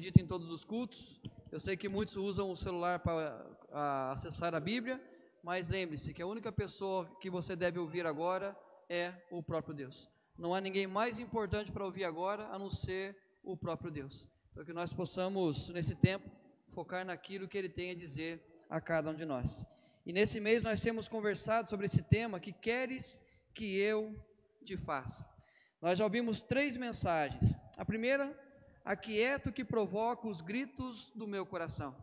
dito em todos os cultos. Eu sei que muitos usam o celular para acessar a Bíblia, mas lembre-se que a única pessoa que você deve ouvir agora é o próprio Deus. Não há ninguém mais importante para ouvir agora a não ser o próprio Deus. Para que nós possamos, nesse tempo, focar naquilo que Ele tem a dizer a cada um de nós. E nesse mês nós temos conversado sobre esse tema: que queres que eu te faça? Nós já ouvimos 3 mensagens. A primeira: aquieta o que provoca os gritos do meu coração.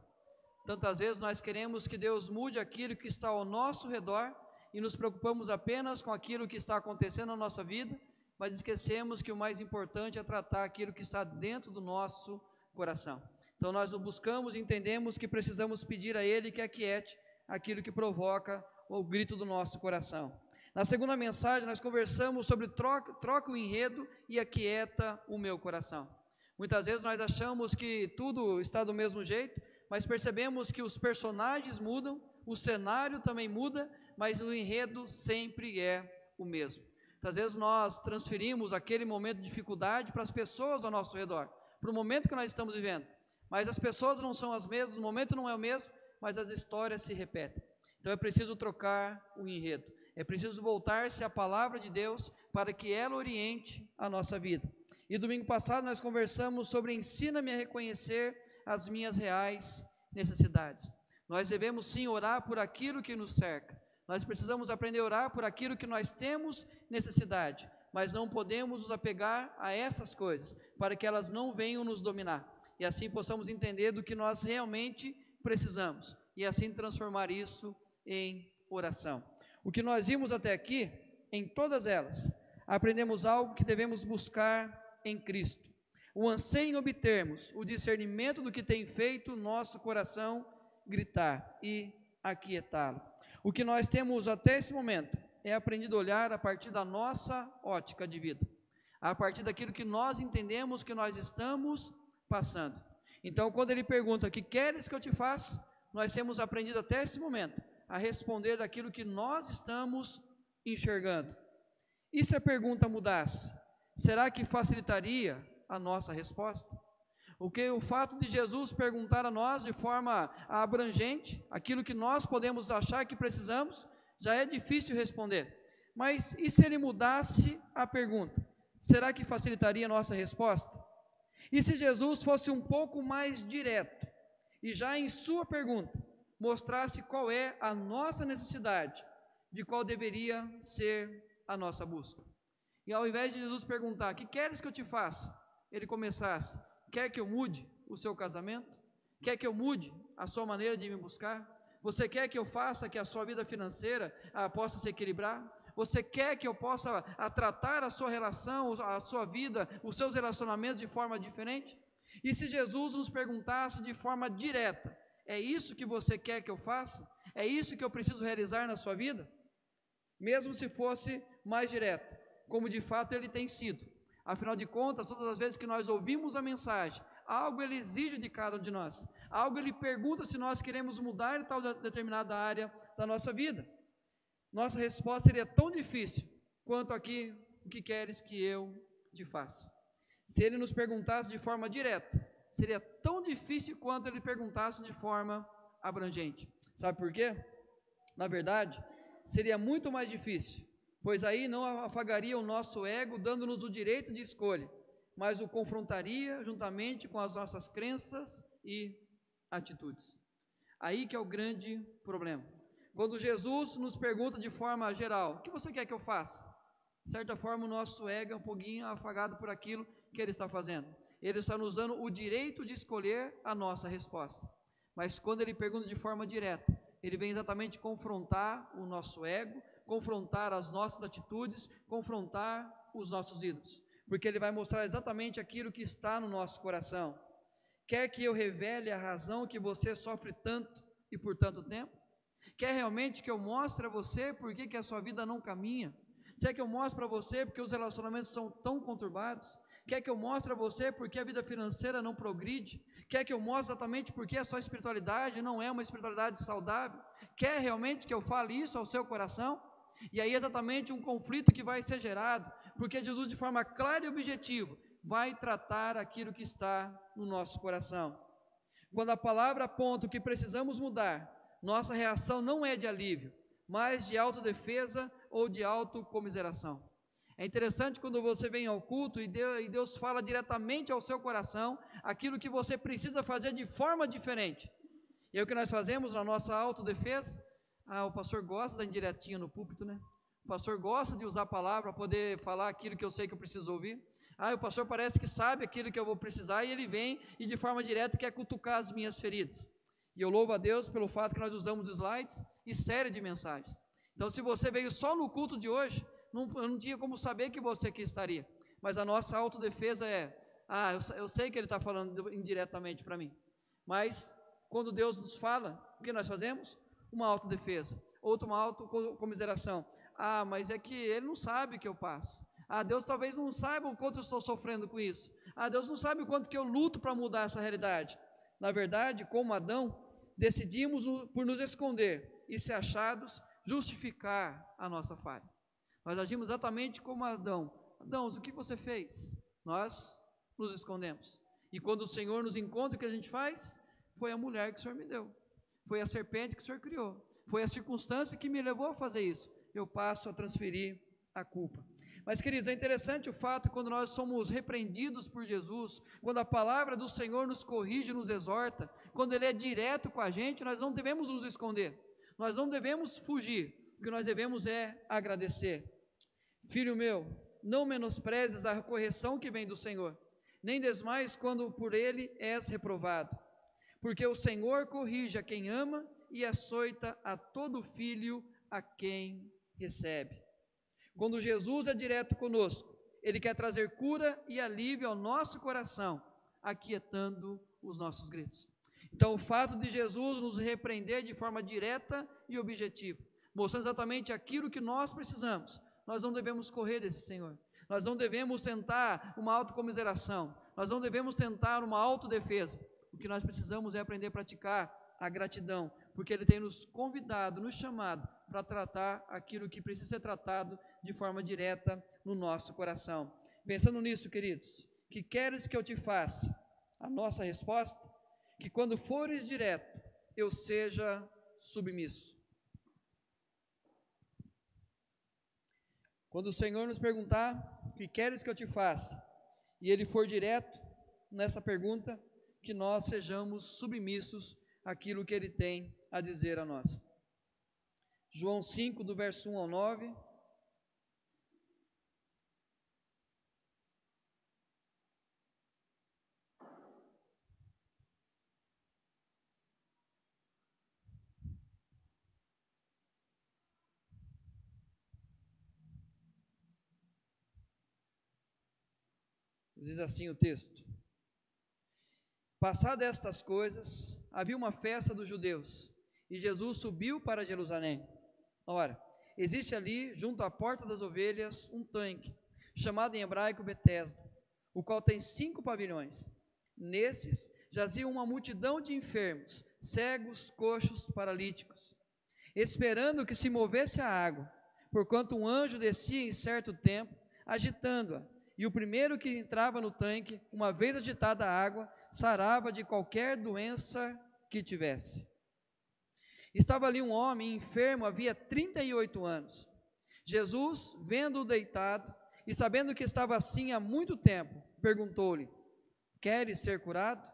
Tantas vezes nós queremos que Deus mude aquilo que está ao nosso redor e nos preocupamos apenas com aquilo que está acontecendo na nossa vida, mas esquecemos que o mais importante é tratar aquilo que está dentro do nosso coração. Então nós o buscamos e entendemos que precisamos pedir a Ele que aquiete aquilo que provoca o grito do nosso coração. Na segunda mensagem nós conversamos sobre troca o enredo e aquieta o meu coração. Muitas vezes nós achamos que tudo está do mesmo jeito, mas percebemos que os personagens mudam, o cenário também muda, mas o enredo sempre é o mesmo. Muitas vezes nós transferimos aquele momento de dificuldade para as pessoas ao nosso redor, para o momento que nós estamos vivendo, mas as pessoas não são as mesmas, o momento não é o mesmo, mas as histórias se repetem. Então é preciso trocar o enredo, é preciso voltar-se à palavra de Deus para que ela oriente a nossa vida. E domingo passado nós conversamos sobre ensina-me a reconhecer as minhas reais necessidades. Nós devemos sim orar por aquilo que nos cerca, nós precisamos aprender a orar por aquilo que nós temos necessidade, mas não podemos nos apegar a essas coisas, para que elas não venham nos dominar, e assim possamos entender do que nós realmente precisamos, e assim transformar isso em oração. O que nós vimos até aqui, em todas elas, aprendemos algo que devemos buscar em Cristo, o anseio em obtermos o discernimento do que tem feito o nosso coração gritar e aquietá-lo. O que nós temos até esse momento é aprendido a olhar a partir da nossa ótica de vida, a partir daquilo que nós entendemos que nós estamos passando. Então, quando ele pergunta: que queres que eu te faça? Nós temos aprendido até esse momento a responder daquilo que nós estamos enxergando. E se a pergunta mudasse, será que facilitaria a nossa resposta? O fato de Jesus perguntar a nós de forma abrangente aquilo que nós podemos achar que precisamos, já é difícil responder. Mas e se ele mudasse a pergunta? Será que facilitaria a nossa resposta? E se Jesus fosse um pouco mais direto e já em sua pergunta mostrasse qual é a nossa necessidade, de qual deveria ser a nossa busca? E ao invés de Jesus perguntar: que queres que eu te faça? Ele começasse: quer que eu mude o seu casamento? Quer que eu mude a sua maneira de me buscar? Você quer que eu faça que a sua vida financeira possa se equilibrar? Você quer que eu possa tratar a sua relação, a sua vida, os seus relacionamentos de forma diferente? E se Jesus nos perguntasse de forma direta: é isso que você quer que eu faça? É isso que eu preciso realizar na sua vida? Mesmo se fosse mais direto, como de fato ele tem sido. Afinal de contas, todas as vezes que nós ouvimos a mensagem, algo ele exige de cada um de nós, algo ele pergunta se nós queremos mudar em tal determinada área da nossa vida. Nossa resposta seria tão difícil quanto aqui: o que queres que eu te faça? Se ele nos perguntasse de forma direta, seria tão difícil quanto ele perguntasse de forma abrangente. Sabe por quê? Na verdade, seria muito mais difícil, pois aí não afagaria o nosso ego, dando-nos o direito de escolha, mas o confrontaria juntamente com as nossas crenças e atitudes. Aí que é o grande problema. Quando Jesus nos pergunta de forma geral: o que você quer que eu faça? De certa forma o nosso ego é um pouquinho afagado por aquilo que ele está fazendo. Ele está nos dando o direito de escolher a nossa resposta. Mas quando ele pergunta de forma direta, ele vem exatamente confrontar o nosso ego, confrontar as nossas atitudes, confrontar os nossos ídolos, porque ele vai mostrar exatamente aquilo que está no nosso coração. Quer que eu revele a razão que você sofre tanto e por tanto tempo? Quer realmente que eu mostre a você por que a sua vida não caminha? Quer que eu mostre para você porque os relacionamentos são tão conturbados? Quer que eu mostre a você porque a vida financeira não progride? Quer que eu mostre exatamente porque a sua espiritualidade não é uma espiritualidade saudável? Quer realmente que eu fale isso ao seu coração? E aí exatamente um conflito que vai ser gerado, porque Jesus de forma clara e objetiva vai tratar aquilo que está no nosso coração. Quando a palavra aponta o que precisamos mudar, nossa reação não é de alívio, mas de autodefesa ou de autocomiseração. É interessante quando você vem ao culto e Deus fala diretamente ao seu coração aquilo que você precisa fazer de forma diferente. E é o que nós fazemos na nossa autodefesa. O pastor gosta da indiretinha no púlpito, né? O pastor gosta de usar a palavra para poder falar aquilo que eu sei que eu preciso ouvir. O pastor parece que sabe aquilo que eu vou precisar e ele vem e de forma direta quer cutucar as minhas feridas. E eu louvo a Deus pelo fato que nós usamos slides e série de mensagens. Então, se você veio só no culto de hoje, eu não tinha como saber que você aqui estaria. Mas a nossa autodefesa eu sei que ele está falando indiretamente para mim. Mas, quando Deus nos fala, o que nós fazemos? Uma autodefesa, outra uma autocomiseração. Mas é que ele não sabe o que eu passo. Deus talvez não saiba o quanto eu estou sofrendo com isso. Deus não sabe o quanto que eu luto para mudar essa realidade. Na verdade, como Adão, decidimos por nos esconder e, se achados, justificar a nossa falha. Nós agimos exatamente como Adão. Adão, o que você fez? Nós nos escondemos. E quando o Senhor nos encontra, o que a gente faz? Foi a mulher que o Senhor me deu. Foi a serpente que o Senhor criou. Foi a circunstância que me levou a fazer isso. Eu passo a transferir a culpa. Mas, queridos, é interessante o fato que quando nós somos repreendidos por Jesus, quando a palavra do Senhor nos corrige, nos exorta, quando Ele é direto com a gente, nós não devemos nos esconder. Nós não devemos fugir. O que nós devemos é agradecer. Filho meu, não menosprezes a correção que vem do Senhor, nem desmais quando por Ele és reprovado. Porque o Senhor corrige a quem ama e açoita a todo filho a quem recebe. Quando Jesus é direto conosco, Ele quer trazer cura e alívio ao nosso coração, aquietando os nossos gritos. Então, o fato de Jesus nos repreender de forma direta e objetiva, mostrando exatamente aquilo que nós precisamos, nós não devemos correr desse Senhor. Nós não devemos tentar uma autocomiseração. Nós não devemos tentar uma autodefesa. O que nós precisamos é aprender a praticar a gratidão, porque Ele tem nos convidado, nos chamado para tratar aquilo que precisa ser tratado de forma direta no nosso coração. Pensando nisso, queridos, que queres que eu te faça? A nossa resposta, que quando fores direto, eu seja submisso. Quando o Senhor nos perguntar, o que queres que eu te faça? E Ele for direto nessa pergunta, que nós sejamos submissos àquilo que Ele tem a dizer a nós. João 5, do verso 1 ao 9. Diz assim o texto: Passadas estas coisas, havia uma festa dos judeus, e Jesus subiu para Jerusalém. Ora, existe ali, junto à porta das ovelhas, um tanque, chamado em hebraico Betesda, o qual tem 5 pavilhões. Nesses jazia uma multidão de enfermos, cegos, coxos, paralíticos, esperando que se movesse a água, porquanto um anjo descia em certo tempo, agitando-a, e o primeiro que entrava no tanque, uma vez agitada a água, sarava de qualquer doença que tivesse. Estava ali um homem enfermo, havia 38 anos. Jesus, vendo-o deitado, e sabendo que estava assim há muito tempo, perguntou-lhe: Queres ser curado?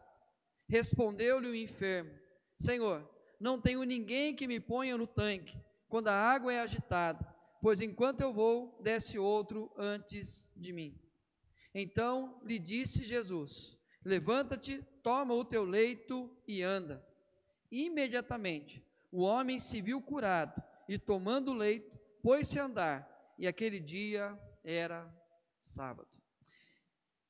Respondeu-lhe o enfermo: Senhor, não tenho ninguém que me ponha no tanque, quando a água é agitada, pois enquanto eu vou, desce outro antes de mim. Então lhe disse Jesus: Levanta-te, toma o teu leito e anda. Imediatamente o homem se viu curado, e tomando o leito, pôs-se a andar, e aquele dia era sábado.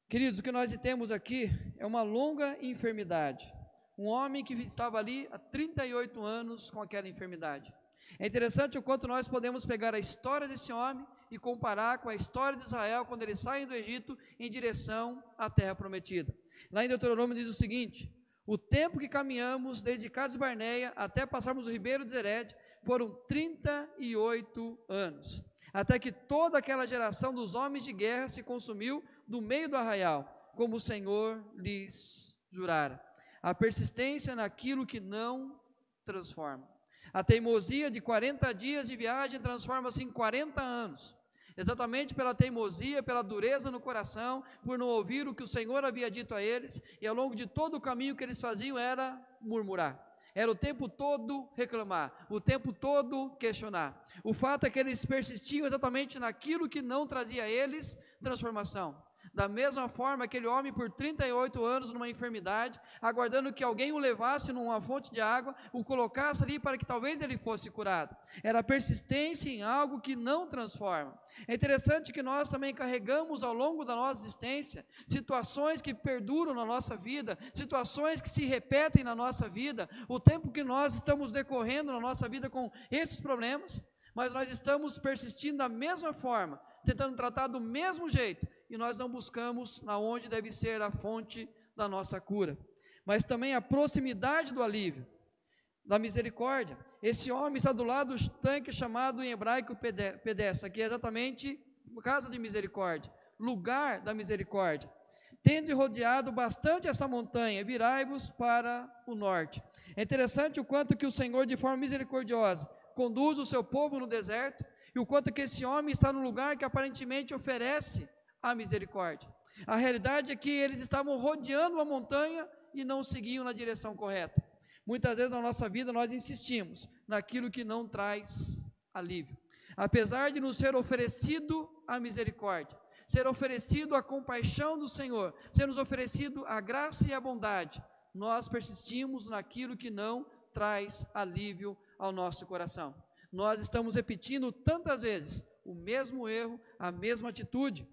Queridos, o que nós temos aqui é uma longa enfermidade. Um homem que estava ali há 38 anos com aquela enfermidade. É interessante o quanto nós podemos pegar a história desse homem e comparar com a história de Israel quando eles saem do Egito em direção à terra prometida. Lá em Deuteronômio diz o seguinte: o tempo que caminhamos desde Cades Barneia até passarmos o ribeiro de Zered foram 38 anos. até que toda aquela geração dos homens de guerra se consumiu do meio do arraial, como o Senhor lhes jurara. A persistência naquilo que não transforma. A teimosia de 40 dias de viagem transforma-se em 40 anos. Exatamente pela teimosia, pela dureza no coração, por não ouvir o que o Senhor havia dito a eles, e ao longo de todo o caminho que eles faziam era murmurar. Era o tempo todo reclamar, o tempo todo questionar. O fato é que eles persistiam exatamente naquilo que não trazia a eles transformação. Da mesma forma, aquele homem por 38 anos numa enfermidade, aguardando que alguém o levasse numa fonte de água, o colocasse ali para que talvez ele fosse curado. Era persistência em algo que não transforma. É interessante que nós também carregamos ao longo da nossa existência situações que perduram na nossa vida, situações que se repetem na nossa vida, o tempo que nós estamos decorrendo na nossa vida com esses problemas, mas nós estamos persistindo da mesma forma, tentando tratar do mesmo jeito, e nós não buscamos na onde deve ser a fonte da nossa cura. Mas também a proximidade do alívio, da misericórdia. Esse homem está do lado do tanque chamado em hebraico Pedessa, que é exatamente casa de misericórdia, lugar da misericórdia. Tendo rodeado bastante esta montanha, virai-vos para o norte. É interessante o quanto que o Senhor, de forma misericordiosa, conduz o seu povo no deserto, e o quanto que esse homem está no lugar que aparentemente oferece a misericórdia. A realidade é que eles estavam rodeando uma montanha e não seguiam na direção correta. Muitas vezes na nossa vida nós insistimos naquilo que não traz alívio. Apesar de nos ser oferecido a misericórdia, ser oferecido a compaixão do Senhor, ser nos oferecido a graça e a bondade, nós persistimos naquilo que não traz alívio ao nosso coração. Nós estamos repetindo tantas vezes o mesmo erro, a mesma atitude,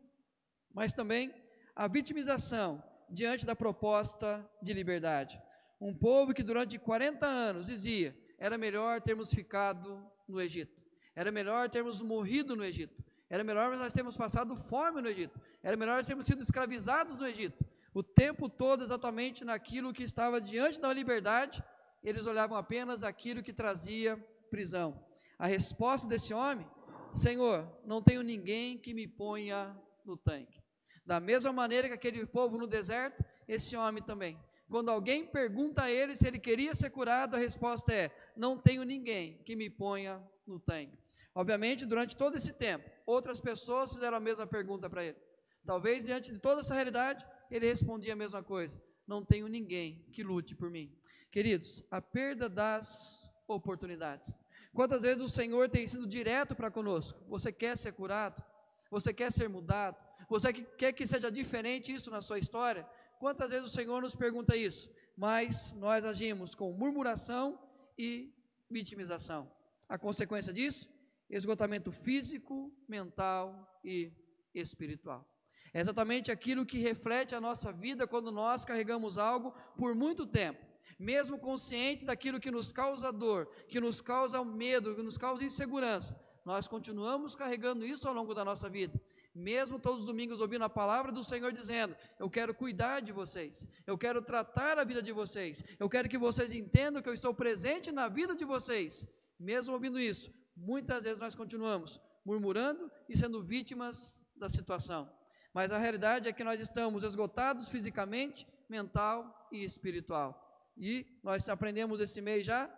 mas também a vitimização diante da proposta de liberdade. Um povo que durante 40 anos dizia, era melhor termos ficado no Egito, era melhor termos morrido no Egito, era melhor nós termos passado fome no Egito, era melhor nós termos sido escravizados no Egito. O tempo todo exatamente naquilo que estava diante da liberdade, eles olhavam apenas aquilo que trazia prisão. A resposta desse homem, Senhor, não tenho ninguém que me ponha no tanque. Da mesma maneira que aquele povo no deserto, esse homem também. Quando alguém pergunta a ele se ele queria ser curado, a resposta é, não tenho ninguém que me ponha no tanque. Obviamente, durante todo esse tempo, outras pessoas fizeram a mesma pergunta para ele. Talvez diante de toda essa realidade, ele respondia a mesma coisa, não tenho ninguém que lute por mim. Queridos, a perda das oportunidades. Quantas vezes o Senhor tem sido direto para conosco? Você quer ser curado? Você quer ser mudado? Você quer que seja diferente isso na sua história? Quantas vezes o Senhor nos pergunta isso? Mas nós agimos com murmuração e vitimização. A consequência disso? Esgotamento físico, mental e espiritual. É exatamente aquilo que reflete a nossa vida quando nós carregamos algo por muito tempo. Mesmo conscientes daquilo que nos causa dor, que nos causa medo, que nos causa insegurança, nós continuamos carregando isso ao longo da nossa vida. Mesmo todos os domingos ouvindo a palavra do Senhor dizendo, eu quero cuidar de vocês, eu quero tratar a vida de vocês, eu quero que vocês entendam que eu estou presente na vida de vocês. Mesmo ouvindo isso, muitas vezes nós continuamos murmurando e sendo vítimas da situação. Mas a realidade é que nós estamos esgotados fisicamente, mental e espiritual. E nós aprendemos esse mês já,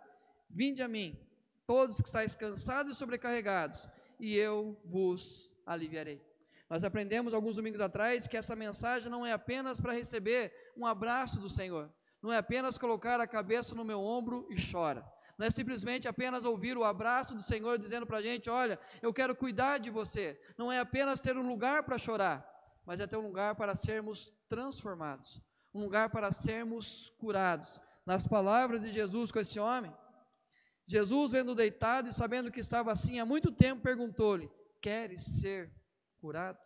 vinde a mim, todos que estáis cansados e sobrecarregados, e eu vos aliviarei. Nós aprendemos alguns domingos atrás que essa mensagem não é apenas para receber um abraço do Senhor, não é apenas colocar a cabeça no meu ombro e chora, não é simplesmente apenas ouvir o abraço do Senhor dizendo para a gente, olha, eu quero cuidar de você, não é apenas ter um lugar para chorar, mas é ter um lugar para sermos transformados, um lugar para sermos curados. Nas palavras de Jesus com esse homem, Jesus vendo deitado e sabendo que estava assim há muito tempo, perguntou-lhe, queres ser curado?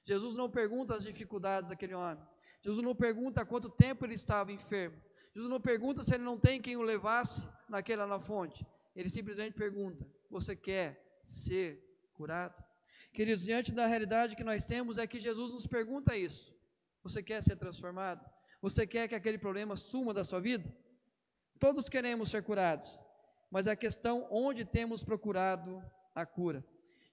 Jesus não pergunta as dificuldades daquele homem, Jesus não pergunta há quanto tempo ele estava enfermo, Jesus não pergunta se ele não tem quem o levasse na fonte, ele simplesmente pergunta, você quer ser curado? Queridos, diante da realidade que nós temos é que Jesus nos pergunta isso, você quer ser transformado? Você quer que aquele problema suma da sua vida? Todos queremos ser curados, mas a questão onde temos procurado a cura.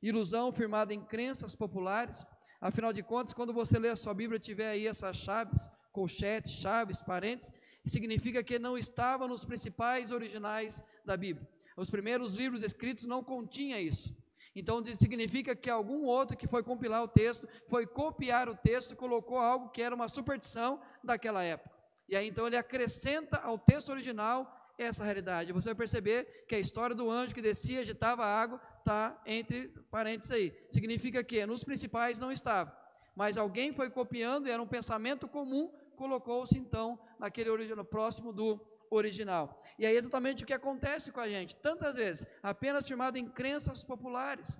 ilusão firmada em crenças populares. Afinal de contas, quando você lê a sua Bíblia, tiver aí essas chaves, colchetes, chaves, parênteses, significa que não estava nos principais originais da Bíblia. Os primeiros livros escritos não continham isso. Então significa que algum outro que foi compilar o texto, foi copiar o texto, colocou algo que era uma superstição daquela época. E aí então ele acrescenta ao texto original essa realidade. Você vai perceber que a história do anjo que descia, agitava a água, está entre parênteses aí. Significa que nos principais não estava, mas alguém foi copiando, e era um pensamento comum, colocou-se então naquele original, próximo do original. E é exatamente o que acontece com a gente, tantas vezes, apenas firmado em crenças populares.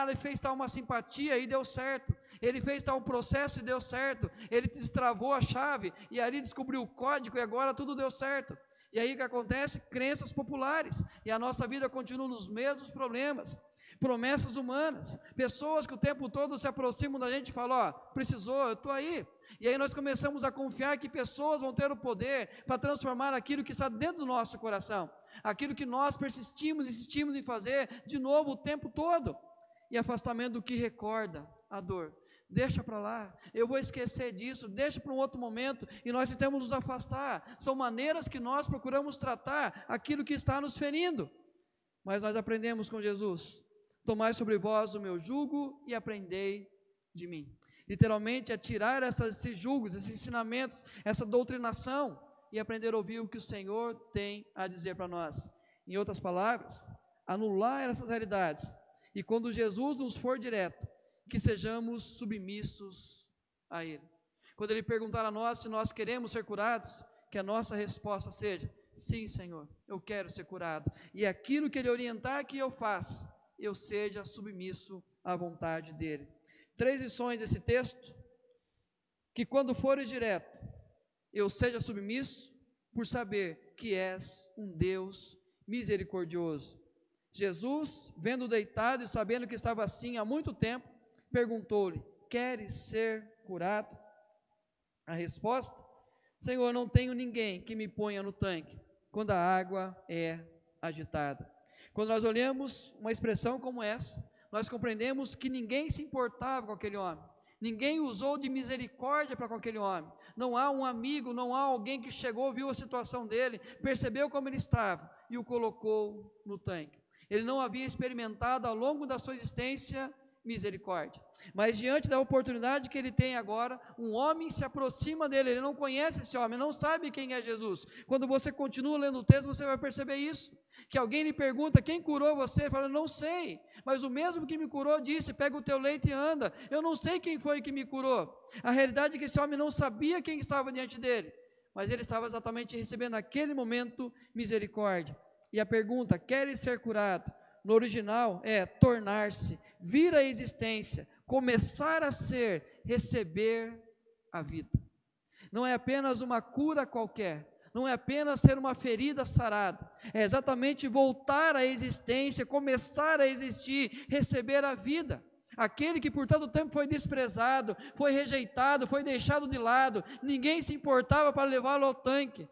Ele fez tal uma simpatia e deu certo, ele fez tal processo e deu certo, ele destravou a chave, e ali descobriu o código e agora tudo deu certo. E aí o que acontece? Crenças populares, e a nossa vida continua nos mesmos problemas. Promessas humanas, pessoas que o tempo todo se aproximam da gente e falam, precisou, eu estou aí. E aí nós começamos a confiar que pessoas vão ter o poder para transformar aquilo que está dentro do nosso coração, aquilo que nós insistimos em fazer de novo o tempo todo, e afastamento do que recorda a dor. Deixa para lá, eu vou esquecer disso, deixa para um outro momento, e nós tentamos nos afastar. São maneiras que nós procuramos tratar aquilo que está nos ferindo, mas nós aprendemos com Jesus: tomai sobre vós o meu jugo e aprendei de mim. Literalmente é tirar esses julgos, esses ensinamentos, essa doutrinação, e aprender a ouvir o que o Senhor tem a dizer para nós. Em outras palavras, anular essas realidades, e quando Jesus nos for direto, que sejamos submissos a Ele. Quando Ele perguntar a nós se nós queremos ser curados, que a nossa resposta seja: sim, Senhor, eu quero ser curado, e aquilo que Ele orientar que eu faça, eu seja submisso à vontade dEle. 3 lições desse texto: que quando fores direto, eu seja submisso, por saber que és um Deus misericordioso. Jesus, vendo deitado e sabendo que estava assim há muito tempo, perguntou-lhe: queres ser curado? A resposta: Senhor, não tenho ninguém que me ponha no tanque quando a água é agitada. Quando nós olhamos uma expressão como essa, nós compreendemos que ninguém se importava com aquele homem, ninguém usou de misericórdia para com aquele homem. Não há um amigo, não há alguém que chegou, viu a situação dele, percebeu como ele estava e o colocou no tanque. Ele não havia experimentado ao longo da sua existência misericórdia, mas diante da oportunidade que ele tem agora, um homem se aproxima dele, ele não conhece esse homem, não sabe quem é Jesus. Quando você continua lendo o texto, você vai perceber isso, que alguém lhe pergunta: quem curou você? Ele fala: não sei, mas o mesmo que me curou disse: pega o teu leite e anda. Eu não sei quem foi que me curou. A realidade é que esse homem não sabia quem estava diante dele, mas ele estava exatamente recebendo naquele momento misericórdia. E a pergunta: queres ser curado? No original é tornar-se, vir à existência, começar a ser, receber a vida. Não é apenas uma cura qualquer, não é apenas ter uma ferida sarada, é exatamente voltar à existência, começar a existir, receber a vida. Aquele que por tanto tempo foi desprezado, foi rejeitado, foi deixado de lado, ninguém se importava para levá-lo ao tanque.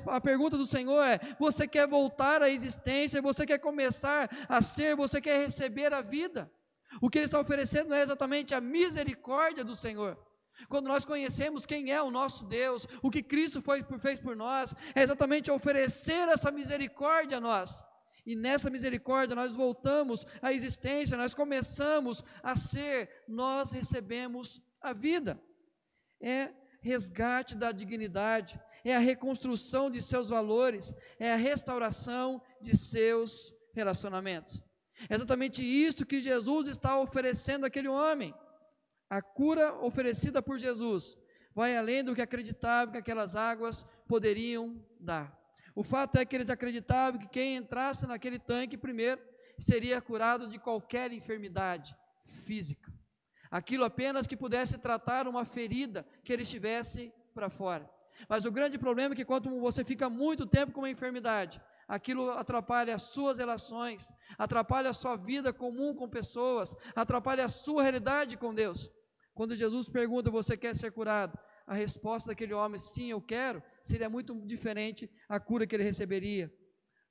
A pergunta do Senhor é: você quer voltar à existência, você quer começar a ser, você quer receber a vida? O que Ele está oferecendo é exatamente a misericórdia do Senhor. Quando nós conhecemos quem é o nosso Deus, o que Cristo fez por nós, é exatamente oferecer essa misericórdia a nós. E nessa misericórdia nós voltamos à existência, nós começamos a ser, nós recebemos a vida. É resgate da dignidade, é a reconstrução de seus valores, é a restauração de seus relacionamentos. É exatamente isso que Jesus está oferecendo àquele homem. A cura oferecida por Jesus vai além do que acreditavam que aquelas águas poderiam dar. O fato é que eles acreditavam que quem entrasse naquele tanque primeiro seria curado de qualquer enfermidade física. Aquilo apenas que pudesse tratar uma ferida que ele estivesse para fora. Mas o grande problema é que quando você fica muito tempo com uma enfermidade, aquilo atrapalha as suas relações, atrapalha a sua vida comum com pessoas, atrapalha a sua realidade com Deus. Quando Jesus pergunta: você quer ser curado? A resposta daquele homem: sim, eu quero, seria muito diferente a cura que ele receberia.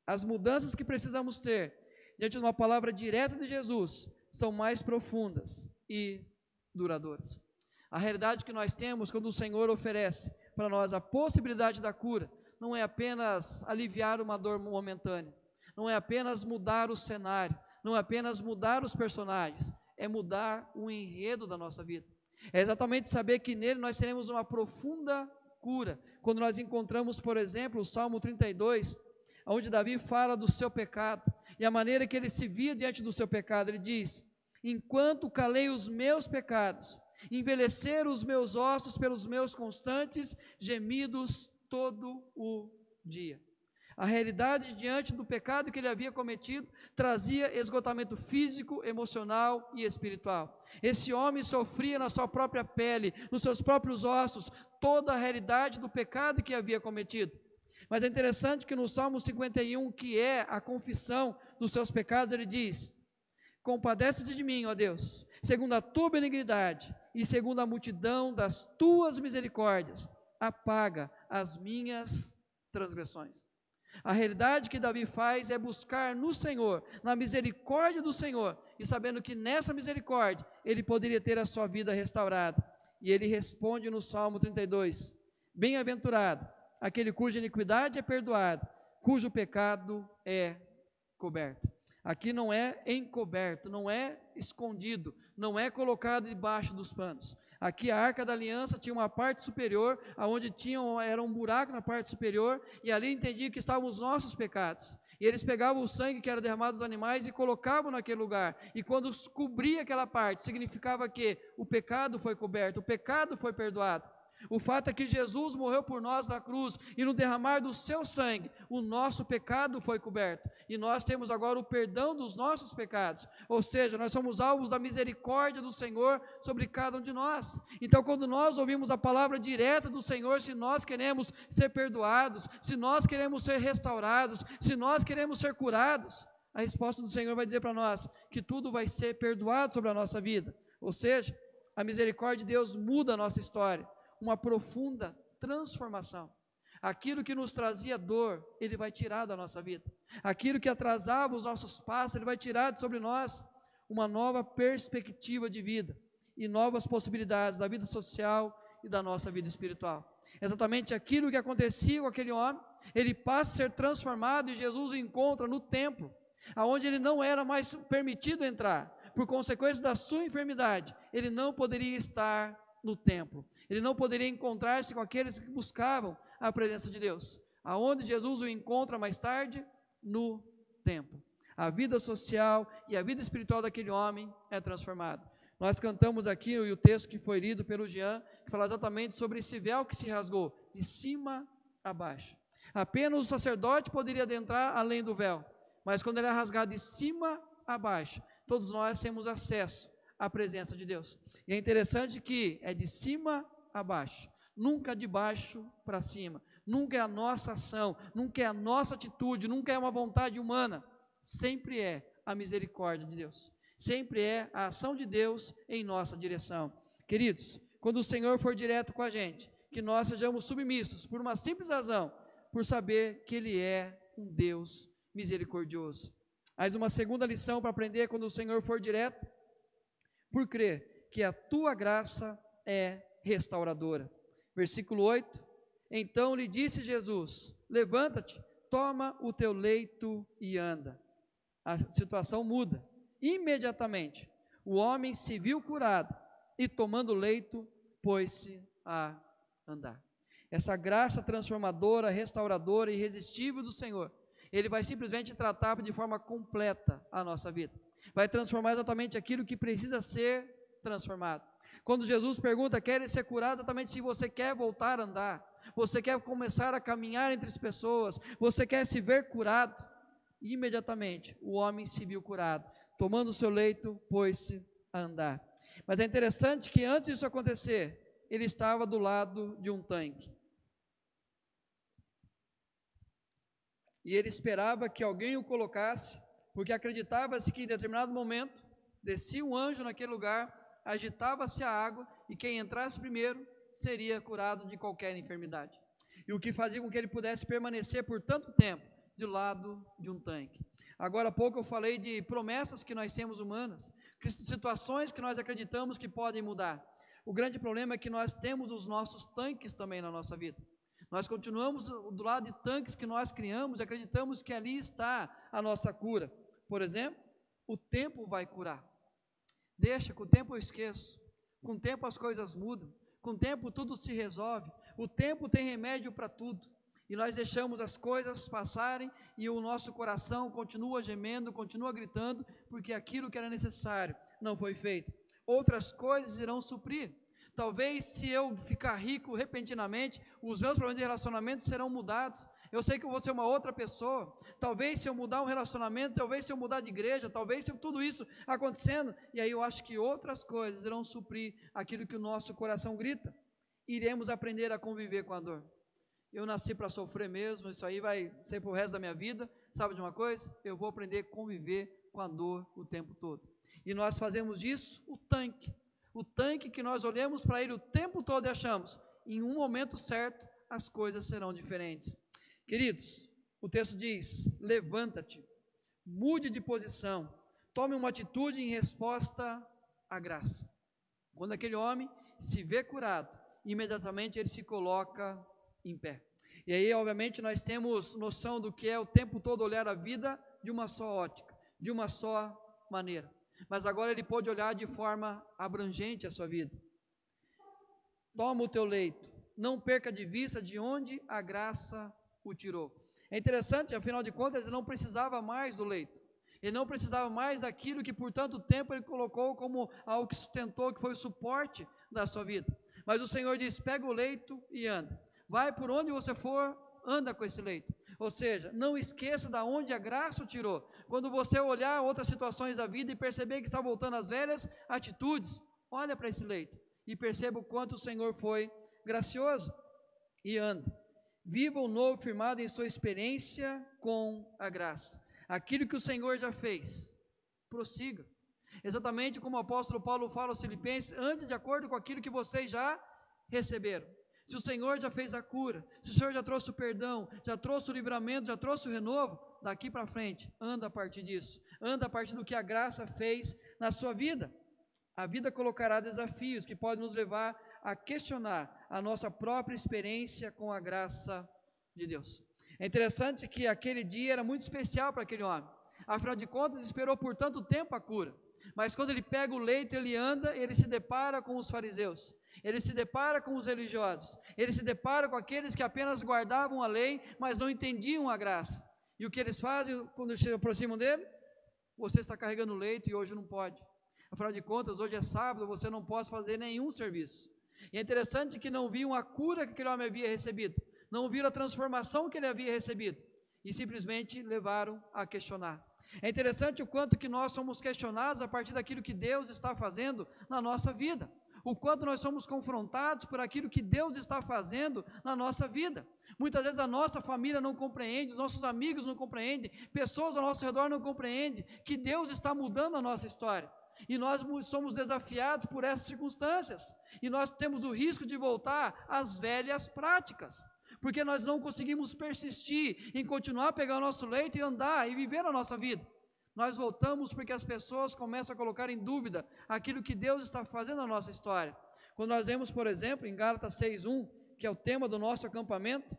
As mudanças que precisamos ter diante de uma palavra direta de Jesus são mais profundas e duradouras. A realidade que nós temos quando o Senhor oferece para nós a possibilidade da cura, não é apenas aliviar uma dor momentânea, não é apenas mudar o cenário, não é apenas mudar os personagens, é mudar o enredo da nossa vida. É exatamente saber que nele nós teremos uma profunda cura. Quando nós encontramos, por exemplo, o Salmo 32, onde Davi fala do seu pecado, e a maneira que ele se via diante do seu pecado, ele diz: enquanto calei os meus pecados, envelheceram os meus ossos pelos meus constantes gemidos todo o dia. A realidade diante do pecado que ele havia cometido trazia esgotamento físico, emocional e espiritual. Esse homem sofria na sua própria pele, nos seus próprios ossos, toda a realidade do pecado que havia cometido. Mas é interessante que no Salmo 51, que é a confissão dos seus pecados, ele diz: compadece-te de mim, ó Deus, segundo a tua benignidade e segundo a multidão das tuas misericórdias, apaga as minhas transgressões. A realidade que Davi faz é buscar no Senhor, na misericórdia do Senhor, e sabendo que nessa misericórdia ele poderia ter a sua vida restaurada. E ele responde no Salmo 32, bem-aventurado aquele cuja iniquidade é perdoada, cujo pecado é coberto. Aqui não é encoberto, não é escondido, não é colocado debaixo dos panos. Aqui a Arca da Aliança tinha uma parte superior, onde era um buraco na parte superior, e ali entendia que estavam os nossos pecados. E eles pegavam o sangue que era derramado dos animais e colocavam naquele lugar. E quando cobria aquela parte, significava que o pecado foi coberto, o pecado foi perdoado. O fato é que Jesus morreu por nós na cruz, e no derramar do seu sangue, o nosso pecado foi coberto, e nós temos agora o perdão dos nossos pecados, ou seja, nós somos alvos da misericórdia do Senhor sobre cada um de nós. Então, quando nós ouvimos a palavra direta do Senhor, se nós queremos ser perdoados, se nós queremos ser restaurados, se nós queremos ser curados, a resposta do Senhor vai dizer para nós que tudo vai ser perdoado sobre a nossa vida, ou seja, a misericórdia de Deus muda a nossa história, uma profunda transformação. Aquilo que nos trazia dor, Ele vai tirar da nossa vida. Aquilo que atrasava os nossos passos, Ele vai tirar de sobre nós uma nova perspectiva de vida e novas possibilidades da vida social e da nossa vida espiritual. Exatamente aquilo que acontecia com aquele homem, ele passa a ser transformado e Jesus o encontra no templo, aonde ele não era mais permitido entrar. Por consequência da sua enfermidade, ele não poderia estar no templo, ele não poderia encontrar-se com aqueles que buscavam a presença de Deus. Aonde Jesus o encontra mais tarde? No templo. A vida social e a vida espiritual daquele homem é transformada. Nós cantamos aqui o texto que foi lido pelo Jean, que fala exatamente sobre esse véu que se rasgou de cima a baixo. Apenas o sacerdote poderia adentrar além do véu, mas quando ele é rasgado de cima a baixo, todos nós temos acesso à presença de Deus. E é interessante que é de cima a baixo, nunca de baixo para cima, nunca é a nossa ação, nunca é a nossa atitude, nunca é uma vontade humana, sempre é a misericórdia de Deus, sempre é a ação de Deus em nossa direção. Queridos, quando o Senhor for direto com a gente, que nós sejamos submissos, por uma simples razão, por saber que Ele é um Deus misericordioso. Mais uma segunda lição para aprender quando o Senhor for direto, por crer que a tua graça é restauradora. Versículo 8, então lhe disse Jesus, levanta-te, toma o teu leito e anda. A situação muda, imediatamente, o homem se viu curado, e tomando o leito, pôs-se a andar. Essa graça transformadora, restauradora e irresistível do Senhor, Ele vai simplesmente tratar de forma completa a nossa vida, vai transformar exatamente aquilo que precisa ser transformado. Quando Jesus pergunta, quer ser curado? Exatamente se você quer voltar a andar, você quer começar a caminhar entre as pessoas, você quer se ver curado, e imediatamente o homem se viu curado, tomando o seu leito, pôs-se a andar. Mas é interessante que antes disso acontecer, ele estava do lado de um tanque, e ele esperava que alguém o colocasse, porque acreditava-se que em determinado momento, descia um anjo naquele lugar, agitava-se a água, e quem entrasse primeiro, seria curado de qualquer enfermidade, e o que fazia com que ele pudesse permanecer por tanto tempo, do lado de um tanque. Agora há pouco eu falei de promessas que nós temos humanas, situações que nós acreditamos que podem mudar. O grande problema é que nós temos os nossos tanques também na nossa vida. Nós continuamos do lado de tanques que nós criamos e acreditamos que ali está a nossa cura. Por exemplo, o tempo vai curar. Deixa, com o tempo eu esqueço. Com o tempo as coisas mudam. Com o tempo tudo se resolve. O tempo tem remédio para tudo. E nós deixamos as coisas passarem e o nosso coração continua gemendo, continua gritando, porque aquilo que era necessário não foi feito. Outras coisas irão suprir. Talvez se eu ficar rico repentinamente, os meus problemas de relacionamento serão mudados. Eu sei que eu vou ser uma outra pessoa. Talvez se eu mudar um relacionamento, talvez se eu mudar de igreja, talvez se tudo isso acontecendo, e aí eu acho que outras coisas irão suprir aquilo que o nosso coração grita. Iremos aprender a conviver com a dor. Eu nasci para sofrer mesmo, isso aí vai ser para o resto da minha vida. Sabe de uma coisa? Eu vou aprender a conviver com a dor o tempo todo. E nós fazemos disso o tanque que nós olhamos para ele o tempo todo e achamos, em um momento certo, as coisas serão diferentes. Queridos, o texto diz, levanta-te, mude de posição, tome uma atitude em resposta à graça. Quando aquele homem se vê curado, imediatamente ele se coloca em pé. E aí, obviamente, nós temos noção do que é o tempo todo olhar a vida de uma só ótica, de uma só maneira. Mas agora ele pode olhar de forma abrangente a sua vida. Toma o teu leito, não perca de vista de onde a graça o tirou. É interessante, afinal de contas, ele não precisava mais do leito. Ele não precisava mais daquilo que por tanto tempo ele colocou como algo que sustentou, que foi o suporte da sua vida. Mas o Senhor diz, pega o leito e anda. Vai por onde você for, anda com esse leito. Ou seja, não esqueça de onde a graça o tirou. Quando você olhar outras situações da vida e perceber que está voltando às velhas atitudes, olha para esse leito e perceba o quanto o Senhor foi gracioso e anda. Viva o novo firmado em sua experiência com a graça. Aquilo que o Senhor já fez, prossiga. Exatamente como o apóstolo Paulo fala aos Filipenses, ande de acordo com aquilo que vocês já receberam. Se o Senhor já fez a cura, se o Senhor já trouxe o perdão, já trouxe o livramento, já trouxe o renovo, daqui para frente, anda a partir disso, anda a partir do que a graça fez na sua vida. A vida colocará desafios que podem nos levar a questionar a nossa própria experiência com a graça de Deus. É interessante que aquele dia era muito especial para aquele homem, afinal de contas esperou por tanto tempo a cura, mas quando ele pega o leito, ele anda, ele se depara com os fariseus, ele se depara com os religiosos, ele se depara com aqueles que apenas guardavam a lei, mas não entendiam a graça. E o que eles fazem quando se aproximam dele? Você está carregando o leito e hoje não pode. Afinal de contas, hoje é sábado, você não pode fazer nenhum serviço. E é interessante que não viam a cura que aquele homem havia recebido, não viram a transformação que ele havia recebido, e simplesmente levaram a questionar. É interessante o quanto que nós somos questionados a partir daquilo que Deus está fazendo na nossa vida, o quanto nós somos confrontados por aquilo que Deus está fazendo na nossa vida. Muitas vezes a nossa família não compreende, os nossos amigos não compreendem, pessoas ao nosso redor não compreendem que Deus está mudando a nossa história. E nós somos desafiados por essas circunstâncias, e nós temos o risco de voltar às velhas práticas, porque nós não conseguimos persistir em continuar a pegar o nosso leito e andar e viver a nossa vida. Nós voltamos porque as pessoas começam a colocar em dúvida aquilo que Deus está fazendo na nossa história. Quando nós vemos, por exemplo, em Gálatas 6:1, que é o tema do nosso acampamento,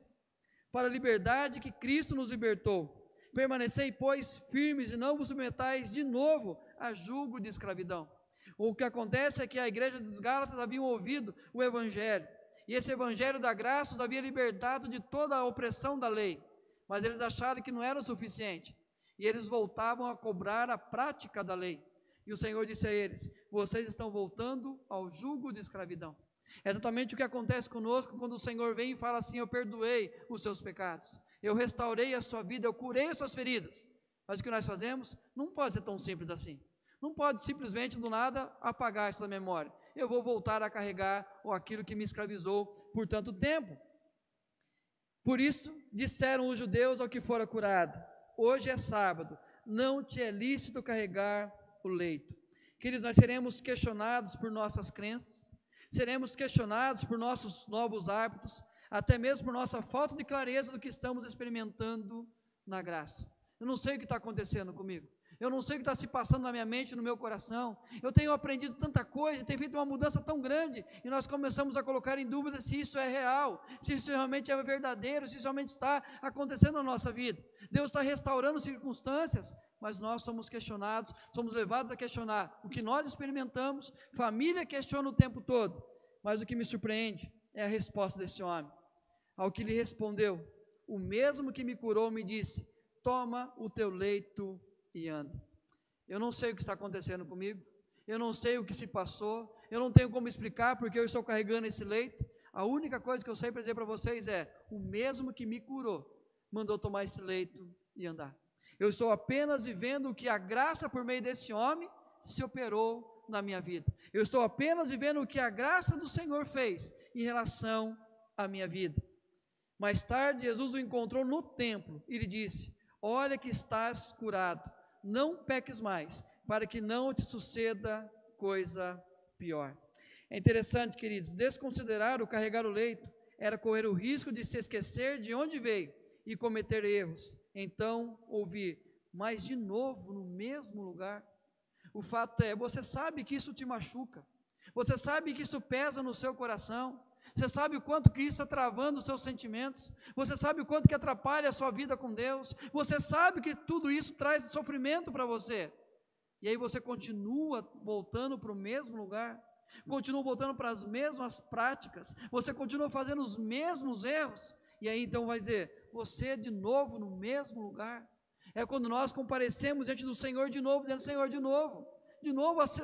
para a liberdade que Cristo nos libertou, permanecei, pois, firmes e não vos submetais de novo a jugo de escravidão. O que acontece é que a igreja dos Gálatas havia ouvido o Evangelho, e esse Evangelho da graça os havia libertado de toda a opressão da lei, mas eles acharam que não era o suficiente, e eles voltavam a cobrar a prática da lei, e o Senhor disse a eles, vocês estão voltando ao jugo de escravidão. É exatamente o que acontece conosco quando o Senhor vem e fala assim, eu perdoei os seus pecados, eu restaurei a sua vida, eu curei as suas feridas. Mas o que nós fazemos? Não pode ser tão simples assim. Não pode simplesmente do nada apagar isso da memória. Eu vou voltar a carregar aquilo que me escravizou por tanto tempo. Por isso, disseram os judeus ao que fora curado, hoje é sábado, não te é lícito carregar o leito. Queridos, nós seremos questionados por nossas crenças, seremos questionados por nossos novos hábitos, até mesmo por nossa falta de clareza do que estamos experimentando na graça. Eu não sei o que está acontecendo comigo, Eu não sei o que está se passando na minha mente, no meu coração. Eu tenho aprendido tanta coisa, tenho feito uma mudança tão grande, e nós começamos a colocar em dúvida se isso é real, se isso realmente é verdadeiro, se isso realmente está acontecendo na nossa vida. Deus está restaurando circunstâncias, mas nós somos questionados, somos levados a questionar o que nós experimentamos. Família questiona o tempo todo, mas o que me surpreende é a resposta desse homem. Ao que lhe respondeu, o mesmo que me curou me disse: toma o teu leito e anda. Eu não sei o que está acontecendo comigo, eu não sei o que se passou, eu não tenho como explicar porque eu estou carregando esse leito. A única coisa que eu sei para dizer para vocês é: o mesmo que me curou mandou tomar esse leito e andar. Eu estou apenas vivendo o que a graça por meio desse homem se operou na minha vida. Eu estou apenas vivendo o que a graça do Senhor fez em relação à minha vida. Mais tarde, Jesus o encontrou no templo e lhe disse: olha que estás curado, não peques mais, para que não te suceda coisa pior. É interessante, queridos, desconsiderar o carregar o leito era correr o risco de se esquecer de onde veio e cometer erros. Então, ouvir, mas de novo no mesmo lugar. O fato é, você sabe que isso te machuca, você sabe que isso pesa no seu coração, você sabe o quanto que isso está travando os seus sentimentos, você sabe o quanto que atrapalha a sua vida com Deus, você sabe que tudo isso traz sofrimento para você, e aí você continua voltando para o mesmo lugar, continua voltando para as mesmas práticas, você continua fazendo os mesmos erros, e aí então vai dizer, você de novo no mesmo lugar. É quando nós comparecemos diante do Senhor de novo, dizendo: Senhor, de novo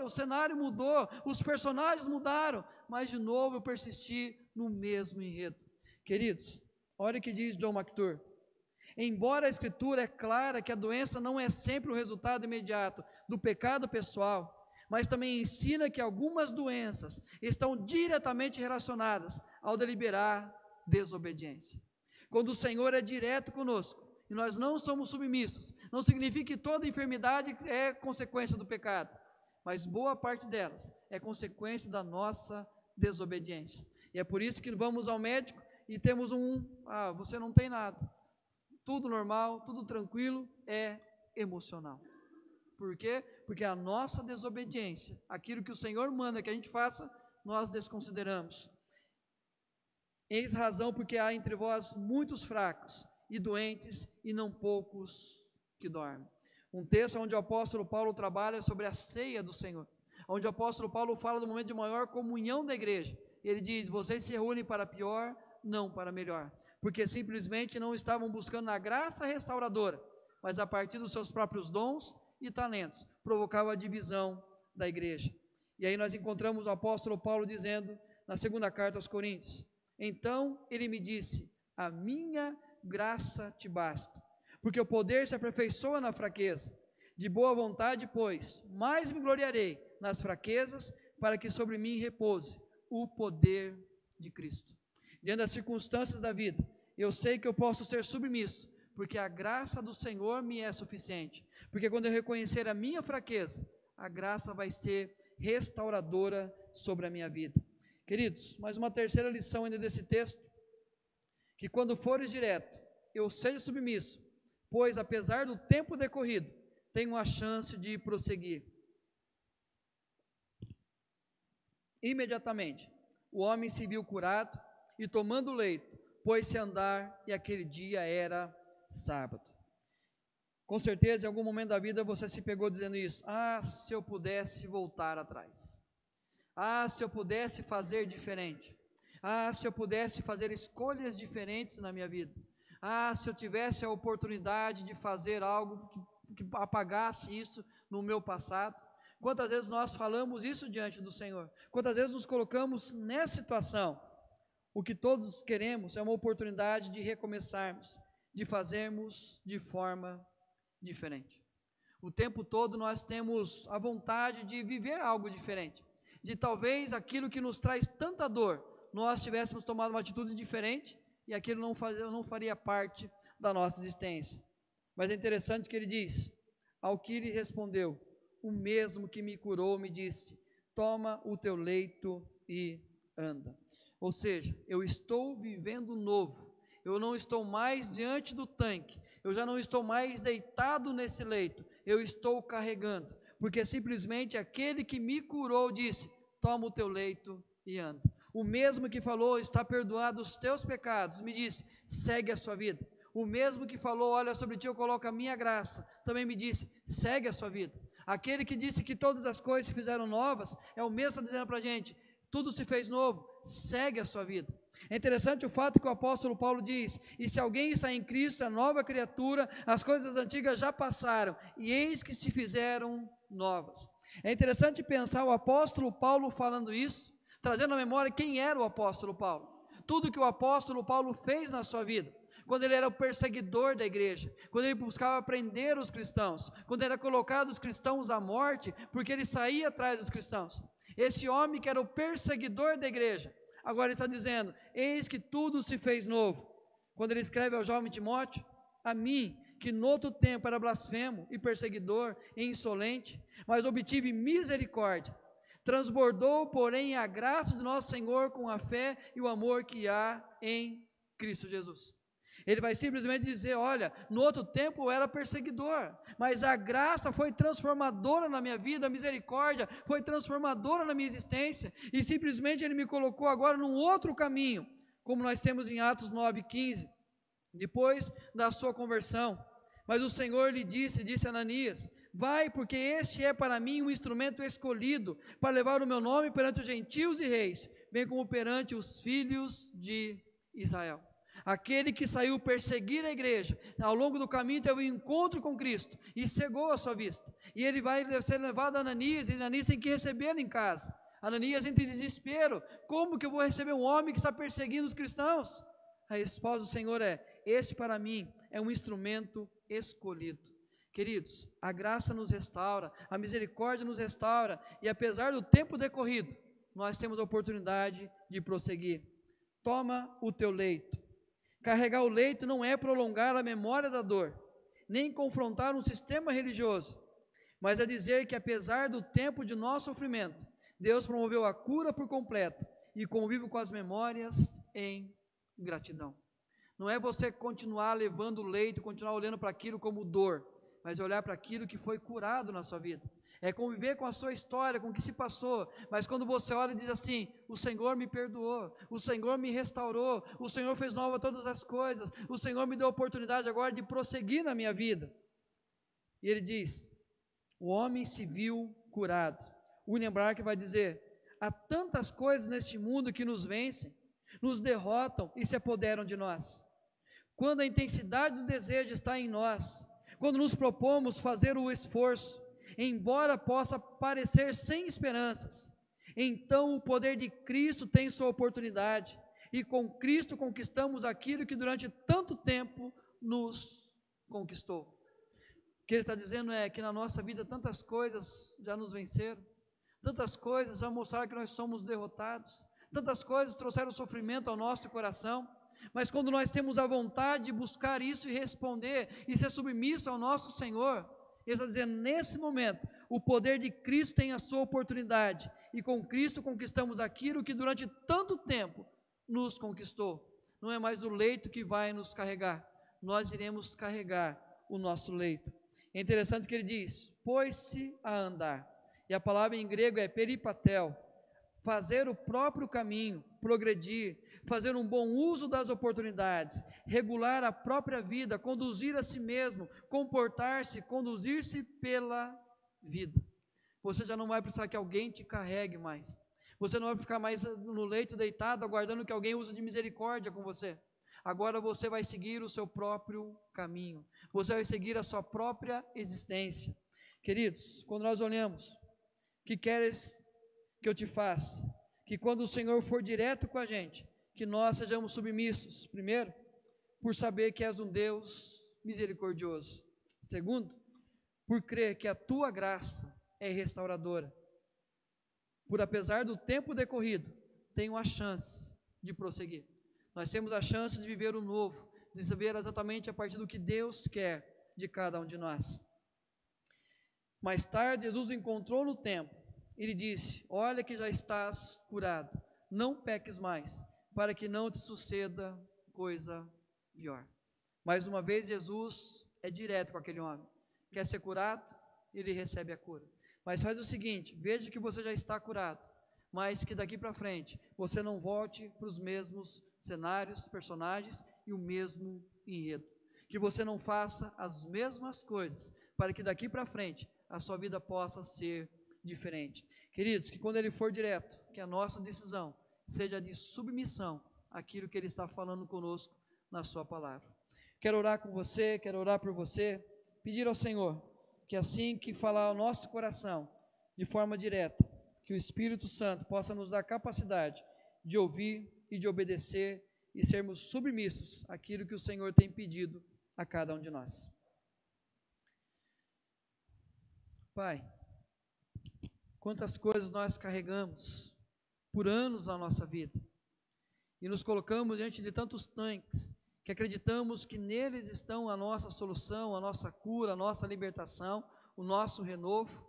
o cenário mudou, os personagens mudaram, mas de novo eu persisti no mesmo enredo. Queridos, olha o que diz John MacArthur: embora a Escritura é clara que a doença não é sempre o resultado imediato do pecado pessoal, mas também ensina que algumas doenças estão diretamente relacionadas ao deliberar desobediência. Quando o Senhor é direto conosco, e nós não somos submissos, não significa que toda enfermidade é consequência do pecado, mas boa parte delas é consequência da nossa desobediência. E é por isso que vamos ao médico e temos você não tem nada, tudo normal, tudo tranquilo, é emocional. Por quê? Porque a nossa desobediência, aquilo que o Senhor manda que a gente faça, nós desconsideramos. Eis razão porque há entre vós muitos fracos e doentes, e não poucos que dormem. Um texto onde o apóstolo Paulo trabalha sobre a ceia do Senhor, onde o apóstolo Paulo fala do momento de maior comunhão da igreja. Ele diz: vocês se reúnem para pior, não para melhor, porque simplesmente não estavam buscando a graça restauradora, mas a partir dos seus próprios dons e talentos, provocava a divisão da igreja. E aí nós encontramos o apóstolo Paulo dizendo, na segunda carta aos Coríntios: então ele me disse: a minha graça te basta, porque o poder se aperfeiçoa na fraqueza. De boa vontade, pois, mais me gloriarei nas fraquezas, para que sobre mim repouse o poder de Cristo. Diante das circunstâncias da vida, eu sei que eu posso ser submisso, porque a graça do Senhor me é suficiente, porque quando eu reconhecer a minha fraqueza, a graça vai ser restauradora sobre a minha vida. Queridos, mais uma terceira lição ainda desse texto, que quando fores direto, eu seja submisso, pois apesar do tempo decorrido, tenho a chance de prosseguir. Imediatamente, o homem se viu curado e tomando o leito, pôs-se a andar, e aquele dia era sábado. Com certeza, em algum momento da vida você se pegou dizendo isso: se eu pudesse voltar atrás, se eu pudesse fazer diferente, se eu pudesse fazer escolhas diferentes na minha vida, se eu tivesse a oportunidade de fazer algo que apagasse isso no meu passado. Quantas vezes nós falamos isso diante do Senhor? Quantas vezes nos colocamos nessa situação? O que todos queremos é uma oportunidade de recomeçarmos, de fazermos de forma diferente. O tempo todo nós temos a vontade de viver algo diferente, de talvez aquilo que nos traz tanta dor, nós tivéssemos tomado uma atitude diferente e aquilo não faria parte da nossa existência. Mas é interessante que ele diz: ao que lhe respondeu, o mesmo que me curou me disse: toma o teu leito e anda. Ou seja, eu estou vivendo novo, eu não estou mais diante do tanque, eu já não estou mais deitado nesse leito, eu estou carregando, porque simplesmente aquele que me curou disse: toma o teu leito e anda. O mesmo que falou: está perdoado os teus pecados, me disse: segue a sua vida. O mesmo que falou: olha, sobre ti eu coloco a minha graça, também me disse: segue a sua vida. Aquele que disse que todas as coisas se fizeram novas, é o mesmo que está dizendo para a gente: tudo se fez novo, segue a sua vida. É interessante o fato que o apóstolo Paulo diz: e se alguém está em Cristo, é nova criatura, as coisas antigas já passaram, e eis que se fizeram novas. É interessante pensar o apóstolo Paulo falando isso, trazendo à memória quem era o apóstolo Paulo, tudo que o apóstolo Paulo fez na sua vida, quando ele era o perseguidor da igreja, quando ele buscava prender os cristãos, quando era colocado os cristãos à morte, porque ele saía atrás dos cristãos. Esse homem que era o perseguidor da igreja, agora ele está dizendo: eis que tudo se fez novo. Quando ele escreve ao jovem Timóteo: a mim, que no outro tempo era blasfemo e perseguidor e insolente, mas obtive misericórdia, transbordou, porém, a graça do nosso Senhor com a fé e o amor que há em Cristo Jesus. Ele vai simplesmente dizer: olha, no outro tempo eu era perseguidor, mas a graça foi transformadora na minha vida, a misericórdia foi transformadora na minha existência, e simplesmente ele me colocou agora num outro caminho, como nós temos em Atos 9:15, depois da sua conversão. Mas o Senhor lhe disse a Ananias: vai, porque este é para mim um instrumento escolhido, para levar o meu nome perante os gentios e reis, bem como perante os filhos de Israel. Aquele que saiu perseguir a igreja, ao longo do caminho teve um encontro com Cristo, e cegou a sua vista, e ele vai ser levado a Ananias, e Ananias tem que recebê-lo em casa. Ananias entra em desespero: como que eu vou receber um homem que está perseguindo os cristãos? A resposta do Senhor é: este para mim é um instrumento escolhido. Queridos, a graça nos restaura, a misericórdia nos restaura, e apesar do tempo decorrido, nós temos a oportunidade de prosseguir. Toma o teu leito. Carregar o leito não é prolongar a memória da dor, nem confrontar um sistema religioso, mas é dizer que apesar do tempo de nosso sofrimento, Deus promoveu a cura por completo e convive com as memórias em gratidão. Não é você continuar levando o leito, continuar olhando para aquilo como dor, mas olhar para aquilo que foi curado na sua vida. É conviver com a sua história, com o que se passou, mas quando você olha e diz assim: o Senhor me perdoou, o Senhor me restaurou, o Senhor fez nova todas as coisas, o Senhor me deu a oportunidade agora de prosseguir na minha vida. E ele diz: o homem se viu curado. William Barclay vai dizer: há tantas coisas neste mundo que nos vencem, nos derrotam e se apoderam de nós. Quando a intensidade do desejo está em nós, quando nos propomos fazer o esforço, embora possa parecer sem esperanças, então o poder de Cristo tem sua oportunidade, e com Cristo conquistamos aquilo que durante tanto tempo nos conquistou. O que ele está dizendo é que na nossa vida tantas coisas já nos venceram, tantas coisas já mostraram que nós somos derrotados, tantas coisas trouxeram sofrimento ao nosso coração, mas quando nós temos a vontade de buscar isso e responder, e ser submisso ao nosso Senhor, ele está dizendo: nesse momento, o poder de Cristo tem a sua oportunidade, e com Cristo conquistamos aquilo que durante tanto tempo nos conquistou. Não é mais o leito que vai nos carregar, nós iremos carregar o nosso leito. É interessante que ele diz: pôs-se a andar, e a palavra em grego é peripatel, fazer o próprio caminho, progredir, fazer um bom uso das oportunidades, regular a própria vida, conduzir a si mesmo, comportar-se, conduzir-se pela vida. Você já não vai precisar que alguém te carregue mais, você não vai ficar mais no leito deitado, aguardando que alguém use de misericórdia com você. Agora você vai seguir o seu próprio caminho, você vai seguir a sua própria existência. Queridos, quando nós olhamos: que queres que eu te faça? Que quando o Senhor for direto com a gente, que nós sejamos submissos, primeiro, por saber que és um Deus misericordioso. Segundo, por crer que a tua graça é restauradora. Por apesar do tempo decorrido, tenho a chance de prosseguir. Nós temos a chance de viver o novo, de saber exatamente a partir do que Deus quer de cada um de nós. Mais tarde, Jesus o encontrou no templo e lhe disse: olha que já estás curado, não peques mais, para que não te suceda coisa pior. Mais uma vez, Jesus é direto com aquele homem. Quer ser curado? Ele recebe a cura. Mas faz o seguinte, veja que você já está curado, mas que daqui para frente você não volte para os mesmos cenários, personagens e o mesmo enredo. Que você não faça as mesmas coisas, para que daqui para frente a sua vida possa ser diferente. Queridos, que quando ele for direto, que a nossa decisão seja de submissão àquilo que ele está falando conosco na sua palavra. Quero orar com você, quero orar por você, pedir ao Senhor que assim que falar ao nosso coração, de forma direta, que o Espírito Santo possa nos dar capacidade de ouvir e de obedecer e sermos submissos àquilo que o Senhor tem pedido a cada um de nós. Pai, quantas coisas nós carregamos por anos na nossa vida e nos colocamos diante de tantos tanques que acreditamos que neles estão a nossa solução, a nossa cura, a nossa libertação, o nosso renovo,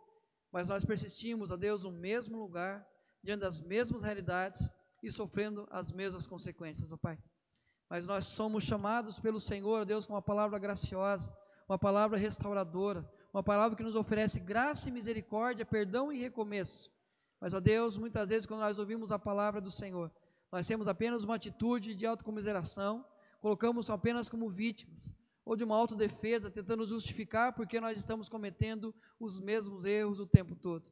mas nós persistimos, a Deus, no mesmo lugar, diante das mesmas realidades e sofrendo as mesmas consequências, ó Pai. Mas nós somos chamados pelo Senhor, ó Deus, com uma palavra graciosa, uma palavra restauradora, uma palavra que nos oferece graça e misericórdia, perdão e recomeço. Mas, ó Deus, muitas vezes quando nós ouvimos a palavra do Senhor, nós temos apenas uma atitude de autocomiseração, colocamos apenas como vítimas, ou de uma autodefesa, tentando justificar porque nós estamos cometendo os mesmos erros o tempo todo.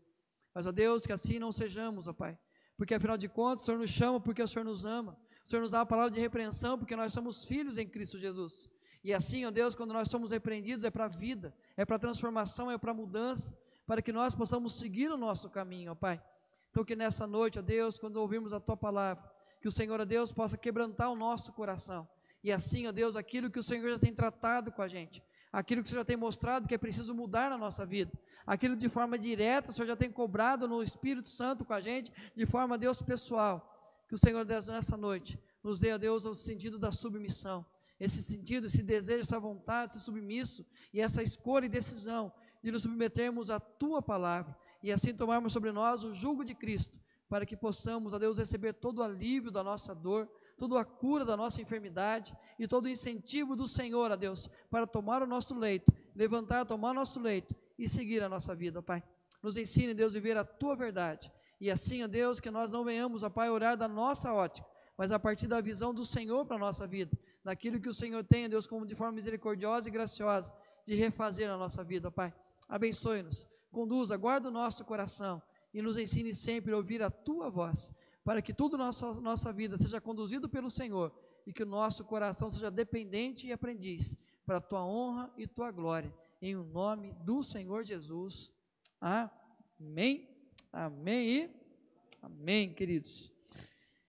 Mas, ó Deus, que assim não sejamos, ó Pai, porque afinal de contas o Senhor nos chama porque o Senhor nos ama, o Senhor nos dá uma palavra de repreensão porque nós somos filhos em Cristo Jesus, e assim, ó Deus, quando nós somos repreendidos é para a vida, é para a transformação, é para a mudança, para que nós possamos seguir o nosso caminho, ó Pai. Então que nessa noite, ó Deus, quando ouvirmos a Tua palavra, que o Senhor, ó Deus, possa quebrantar o nosso coração, e assim, ó Deus, aquilo que o Senhor já tem tratado com a gente, aquilo que o Senhor já tem mostrado que é preciso mudar na nossa vida, aquilo de forma direta o Senhor já tem cobrado no Espírito Santo com a gente, de forma, Deus, pessoal, que o Senhor, Deus, nessa noite, nos dê, ó Deus, o sentido da submissão, esse sentido, esse desejo, essa vontade, esse submisso, e essa escolha e decisão, de nos submetermos à Tua palavra, e assim tomarmos sobre nós o jugo de Cristo, para que possamos, ó Deus, receber todo o alívio da nossa dor, toda a cura da nossa enfermidade e todo o incentivo do Senhor, ó Deus, para tomar o nosso leito, levantar, tomar o nosso leito e seguir a nossa vida, ó Pai. Nos ensine, Deus, a viver a Tua verdade, e assim, ó Deus, que nós não venhamos, ó Pai, orar da nossa ótica, mas a partir da visão do Senhor para a nossa vida, daquilo que o Senhor tem, ó Deus, como de forma misericordiosa e graciosa, de refazer a nossa vida, ó Pai. Abençoe-nos, conduza, guarda o nosso coração e nos ensine sempre a ouvir a Tua voz, para que tudo na nossa vida seja conduzido pelo Senhor e que o nosso coração seja dependente e aprendiz para a Tua honra e Tua glória, em o nome do Senhor Jesus. Amém, amém e amém, queridos.